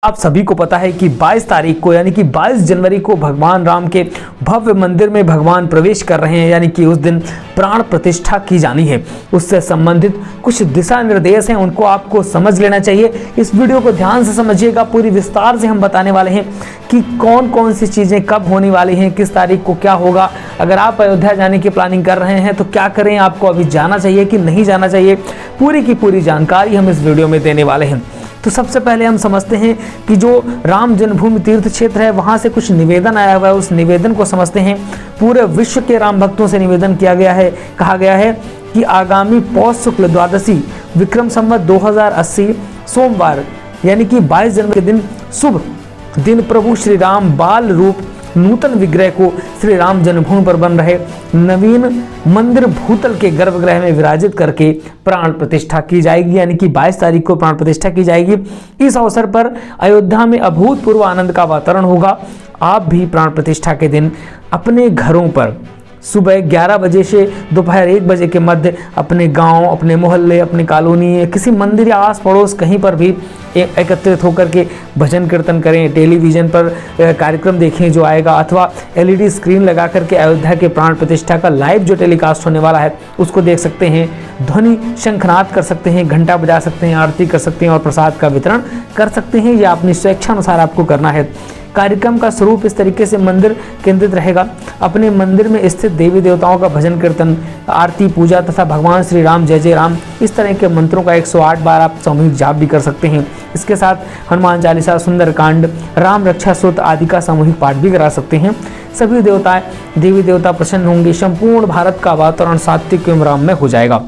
आप सभी को पता है कि 22 तारीख को यानी कि 22 जनवरी को भगवान राम के भव्य मंदिर में भगवान प्रवेश कर रहे हैं, यानी कि उस दिन प्राण प्रतिष्ठा की जानी है। उससे संबंधित कुछ दिशा निर्देश हैं, उनको आपको समझ लेना चाहिए। इस वीडियो को ध्यान से समझिएगा, पूरी विस्तार से हम बताने वाले हैं कि कौन कौन सी चीज़ें कब होने वाली हैं, किस तारीख को क्या होगा। अगर आप अयोध्या जाने की प्लानिंग कर रहे हैं तो क्या करें, आपको अभी जाना चाहिए कि नहीं जाना चाहिए, पूरी की पूरी जानकारी हम इस वीडियो में देने वाले हैं। तो सबसे पहले हम समझते हैं कि जो राम जन्मभूमि तीर्थ क्षेत्र है वहाँ से कुछ निवेदन आया हुआ है, उस निवेदन को समझते हैं। पूरे विश्व के राम भक्तों से निवेदन किया गया है, कहा गया है कि आगामी पौष शुक्ल द्वादशी विक्रम संवत 2080 सोमवार यानी कि 22 जनवरी के दिन शुभ दिन प्रभु श्री राम बाल रूप नूतन विग्रह को श्री राम जन्मभूमि पर बन रहे नवीन मंदिर भूतल के गर्भगृह में विराजित करके प्राण प्रतिष्ठा की जाएगी, यानी कि 22 तारीख को प्राण प्रतिष्ठा की जाएगी। इस अवसर पर अयोध्या में अभूतपूर्व आनंद का वातावरण होगा। आप भी प्राण प्रतिष्ठा के दिन अपने घरों पर सुबह 11 बजे से दोपहर 1 बजे के मध्य अपने गांव, अपने मोहल्ले, अपने कॉलोनी, किसी मंदिर या आस पड़ोस कहीं पर भी एकत्रित होकर के भजन कीर्तन करें, टेलीविज़न पर कार्यक्रम देखें जो आएगा, अथवा LED स्क्रीन लगा करके अयोध्या के प्राण प्रतिष्ठा का लाइव जो टेलीकास्ट होने वाला है उसको देख सकते हैं। ध्वनि शंखनाद कर सकते हैं, घंटा बजा सकते हैं, आरती कर सकते हैं और प्रसाद का वितरण कर सकते हैं। यह अपनी स्वेच्छानुसार आपको करना है। कार्यक्रम का स्वरूप इस तरीके से मंदिर केंद्रित रहेगा। अपने मंदिर में स्थित देवी देवताओं का भजन कीर्तन, आरती, पूजा तथा भगवान श्री राम जय जय राम इस तरह के मंत्रों का 108 बार आप सामूहिक जाप भी कर सकते हैं। इसके साथ हनुमान चालीसा, सुंदरकांड, राम रक्षा स्तोत्र आदि का सामूहिक पाठ भी करा सकते हैं। सभी देवी देवता प्रसन्न होंगे। संपूर्ण भारत का वातावरण सात्विक एवं राममय हो जाएगा।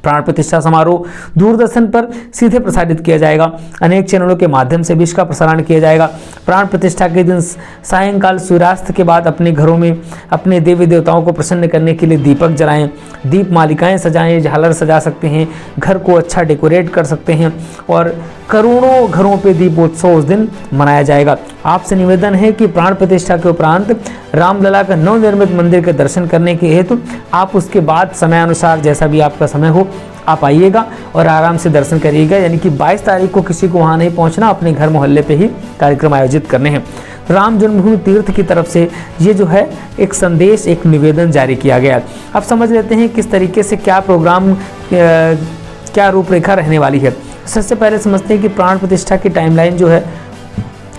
प्राण प्रतिष्ठा समारोह दूरदर्शन पर सीधे प्रसारित किया जाएगा। अनेक चैनलों के माध्यम से भी इसका प्रसारण किया जाएगा। प्राण प्रतिष्ठा के दिन सायंकाल सूर्यास्त के बाद अपने घरों में अपने देवी देवताओं को प्रसन्न करने के लिए दीपक जलाएं, दीप मालिकाएं सजाएं, झालर सजा सकते हैं, घर को अच्छा डेकोरेट कर सकते हैं और करोड़ों घरों पे दीपोत्सव उस दिन मनाया जाएगा। आपसे निवेदन है कि प्राण प्रतिष्ठा के उपरांत रामलला का नवनिर्मित मंदिर के दर्शन करने के हेतु आप उसके बाद समयानुसार जैसा भी आपका समय हो आप आइएगा और आराम से दर्शन करिएगा। यानी कि 22 तारीख को किसी को वहाँ नहीं पहुँचना, अपने घर मोहल्ले पे ही कार्यक्रम आयोजित करने हैं। राम जन्मभूमि तीर्थ की तरफ से ये जो है एक संदेश, एक निवेदन जारी किया गया है। अब समझ लेते हैं किस तरीके से क्या प्रोग्राम, क्या रूपरेखा रहने वाली है। सबसे पहले समझते हैं कि प्राण प्रतिष्ठा की टाइमलाइन जो है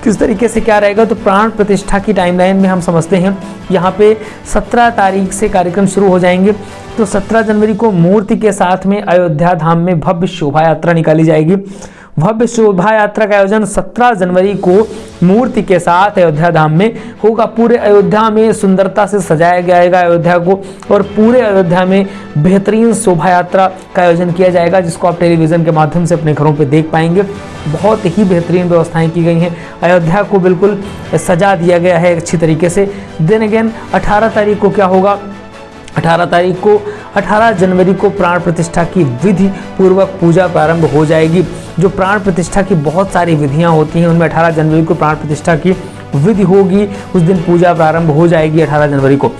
किस तरीके से क्या रहेगा। तो प्राण प्रतिष्ठा की टाइमलाइन में हम समझते हैं यहाँ पे 17 तारीख से कार्यक्रम शुरू हो जाएंगे। तो 17 जनवरी को मूर्ति के साथ में अयोध्या धाम में भव्य शोभा यात्रा निकाली जाएगी। भव्य शोभा यात्रा का आयोजन 17 जनवरी को मूर्ति के साथ अयोध्या धाम में होगा। पूरे अयोध्या में सुंदरता से सजाया जाएगा अयोध्या को और पूरे अयोध्या में बेहतरीन शोभा यात्रा का आयोजन किया जाएगा, जिसको आप टेलीविज़न के माध्यम से अपने घरों पे देख पाएंगे। बहुत ही बेहतरीन व्यवस्थाएं की गई हैं। अयोध्या को बिल्कुल सजा दिया गया है अच्छी तरीके से। देन अगेन 18 तारीख को क्या होगा, 18 जनवरी को प्राण प्रतिष्ठा की विधि पूर्वक पूजा प्रारंभ हो जाएगी। जो प्राण प्रतिष्ठा की बहुत सारी विधियां होती हैं उनमें 18 जनवरी को प्राण प्रतिष्ठा की विधि होगी, उस दिन पूजा प्रारंभ हो जाएगी 18 जनवरी को।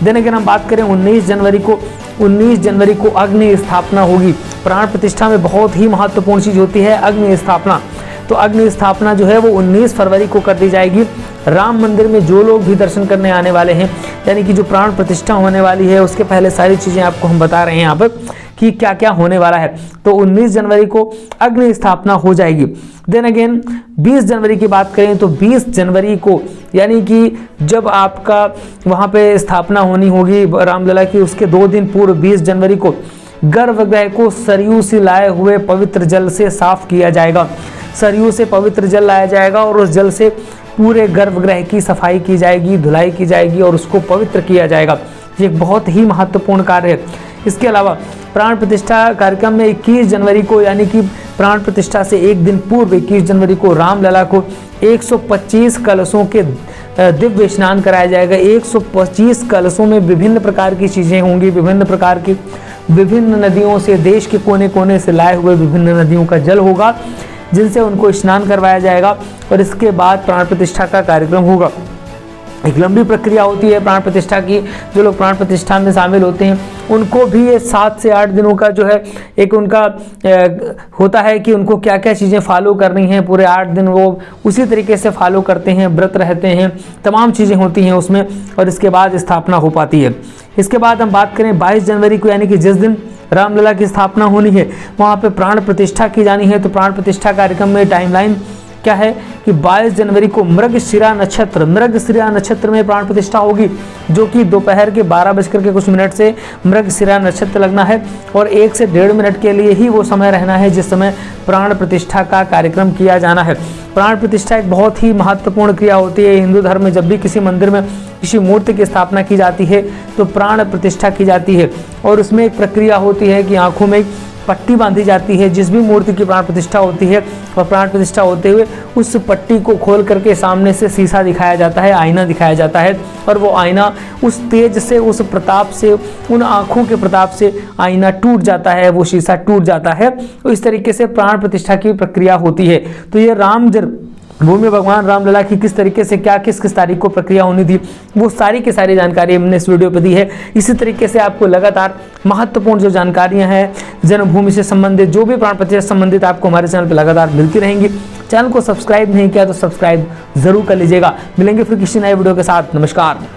देन अगर हम बात करें 19 जनवरी को अग्नि स्थापना होगी। प्राण प्रतिष्ठा में बहुत ही महत्वपूर्ण चीज़ होती है अग्नि स्थापना। तो अग्नि स्थापना जो है वो 19 फरवरी को कर दी जाएगी। राम मंदिर में जो लोग भी दर्शन करने आने वाले हैं, यानी कि जो प्राण प्रतिष्ठा होने वाली है उसके पहले सारी चीज़ें आपको हम बता रहे हैं यहाँ पर कि क्या क्या होने वाला है। तो 19 जनवरी को अग्नि स्थापना हो जाएगी। देन अगेन 20 जनवरी की बात करें तो 20 जनवरी को यानी कि जब आपका वहाँ पे स्थापना होनी होगी रामलला की, उसके 2 दिन पूर्व 20 जनवरी को गर्भगृह को सरयू से लाए हुए पवित्र जल से साफ किया जाएगा। सरयू से पवित्र जल लाया जाएगा और उस जल से पूरे गर्भगृह की सफाई की जाएगी, धुलाई की जाएगी और उसको पवित्र किया जाएगा। ये एक बहुत ही महत्वपूर्ण कार्य है। इसके अलावा प्राण प्रतिष्ठा कार्यक्रम में 21 जनवरी को यानी कि प्राण प्रतिष्ठा से एक दिन पूर्व 21 जनवरी को रामलला को 125 कलशों के दिव्य स्नान कराया जाएगा। 125 कलशों में विभिन्न प्रकार की चीज़ें होंगी, विभिन्न प्रकार की विभिन्न नदियों से, देश के कोने कोने से लाए हुए विभिन्न नदियों का जल होगा जिनसे उनको स्नान करवाया जाएगा और इसके बाद प्राण प्रतिष्ठा का कार्यक्रम होगा। एक लंबी प्रक्रिया होती है प्राण प्रतिष्ठा की। जो लोग प्राण प्रतिष्ठा में शामिल होते हैं उनको भी ये 7 से 8 दिनों का जो है एक उनका होता है कि उनको क्या क्या चीज़ें फॉलो करनी हैं। पूरे 8 दिन वो उसी तरीके से फॉलो करते हैं, व्रत रहते हैं, तमाम चीज़ें होती हैं उसमें, और इसके बाद स्थापना हो पाती है। इसके बाद हम बात करें 22 जनवरी को, यानी कि जिस दिन रामलला की स्थापना होनी है वहाँ पे प्राण प्रतिष्ठा की जानी है। तो प्राण प्रतिष्ठा कार्यक्रम में टाइमलाइन क्या है कि 22 जनवरी को मृगशिरा नक्षत्र में प्राण प्रतिष्ठा होगी, जो कि दोपहर के 12 बजकर के कुछ मिनट से मृगशिरा नक्षत्र लगना है और 1 से 1.5 मिनट के लिए ही वो समय रहना है जिस समय प्राण प्रतिष्ठा का कार्यक्रम किया जाना है। प्राण प्रतिष्ठा एक बहुत ही महत्वपूर्ण क्रिया होती है हिंदू धर्म में। जब भी किसी मंदिर में किसी मूर्ति की स्थापना की जाती है तो प्राण प्रतिष्ठा की जाती है, और उसमें एक प्रक्रिया होती है कि आंखों में पट्टी बांधी जाती है जिस भी मूर्ति की प्राण प्रतिष्ठा होती है, और प्राण प्रतिष्ठा होते हुए उस पट्टी को खोल करके सामने से शीशा दिखाया जाता है, आईना दिखाया जाता है, और वो आईना उस तेज से, उस प्रताप से, उन आँखों के प्रताप से आईना टूट जाता है, वो शीशा टूट जाता है। तो इस तरीके से प्राण प्रतिष्ठा की प्रक्रिया होती है। तो ये राम भूमि भगवान रामलला की किस तरीके से क्या किस किस तारीख को प्रक्रिया होनी थी, वो सारी की सारी जानकारी हमने इस वीडियो पर दी है। इसी तरीके से आपको लगातार महत्वपूर्ण जो जानकारियां हैं जन्मभूमि से संबंधित, जो भी प्राण प्रतिष्ठा से संबंधित, आपको हमारे चैनल पर लगातार मिलती रहेंगी। चैनल को सब्सक्राइब नहीं किया तो सब्सक्राइब जरूर कर लीजिएगा। मिलेंगे फिर किसी नए वीडियो के साथ। नमस्कार।